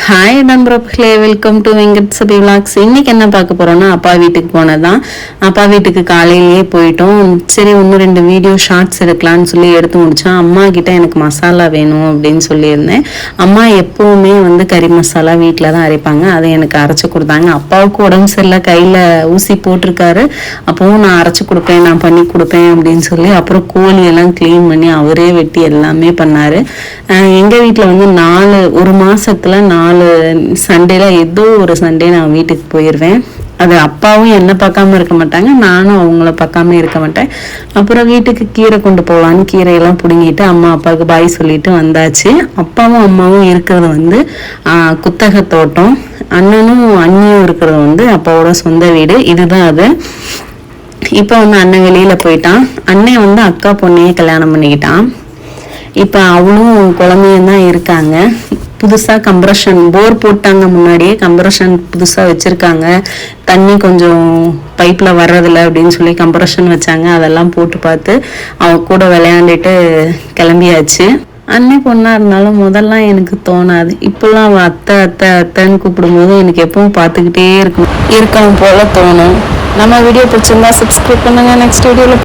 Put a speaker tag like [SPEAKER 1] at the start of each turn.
[SPEAKER 1] Hi நண்பர்களே, welcome to Venkat சபி vlogs. இன்னைக்கு என்ன பார்க்க போறோம்னா, அப்பா வீட்டுக்கு போனதான். அப்பா வீட்டுக்கு காலையிலேயே போயிட்டோம். சரி, இன்னும் 2 வீடியோ ஷார்ட்ஸ் எடுக்கலான்னு சொல்லி எடுத்து முடிச்சோம். அம்மா கிட்ட எனக்கு மசாலா வேணும் அப்படின்னு சொல்லியிருந்தேன். அம்மா எப்பவுமே கறி மசாலா வீட்டில் தான் அரைப்பாங்க. அதை எனக்கு அரைச்சி கொடுத்தாங்க. அப்பாவுக்கு உடம்பு சரியில்லை, கையில் ஊசி போட்டிருக்காரு. அப்பவும் நான் அரைச்சி கொடுப்பேன், நான் பண்ணி கொடுப்பேன் அப்படின்னு சொல்லி அப்புறம் கோழியெல்லாம் க்ளீன் பண்ணி அவரே வெட்டி எல்லாமே பண்ணார். எங்கள் வீட்டில் ஒரு மாசத்துல 4 சண்டேல ஏதோ ஒரு சண்டே நான் வீட்டுக்கு போயிடுவேன். அது அப்பாவும் என்னை பார்க்காம இருக்க மாட்டாங்க, நானும் அவங்கள பார்க்காம இருக்க மாட்டேன். அப்புறம் வீட்டுக்கு கீரை கொண்டு போகலான்னு கீரையெல்லாம் பிடுங்கிட்டு அம்மா அப்பாவுக்கு பாய் சொல்லிட்டு வந்தாச்சு. அப்பாவும் அம்மாவும் இருக்கிறது குத்தகை தோட்டம். அண்ணனும் அண்ணியும் இருக்கிறது அப்பாவோட சொந்த வீடு. இதுதான் அது. இப்போ அண்ணன் வெளியில போயிட்டான். அண்ணன் அக்கா பொண்ணையே கல்யாணம் பண்ணிக்கிட்டான். இப்போ அவளும் குழந்தையும் தான் இருக்காங்க. புதுசாக கம்ப்ரஷன் போர் போட்டாங்க. முன்னாடியே கம்ப்ரஷன் புதுசாக வச்சுருக்காங்க. தண்ணி கொஞ்சம் பைப்பில் வர்றதில்ல அப்படின்னு சொல்லி கம்ப்ரஷன் வச்சாங்க. அதெல்லாம் போட்டு பார்த்து அவ கூட விளையாண்டுட்டு கிளம்பியாச்சு. அன்னை பொண்ணாக இருந்தாலும் முதல்லாம் எனக்கு தோணாது. இப்போல்லாம் அவள் அத்தை அத்தை அத்தைன்னு கூப்பிடும்போது எனக்கு எப்பவும் பார்த்துக்கிட்டே இருக்கவும் போல தோணும். நம்ம வீடியோ பிடிச்சிருந்தா சப்ஸ்கிரைப் பண்ணுங்க. நெக்ஸ்ட் வீடியோவில்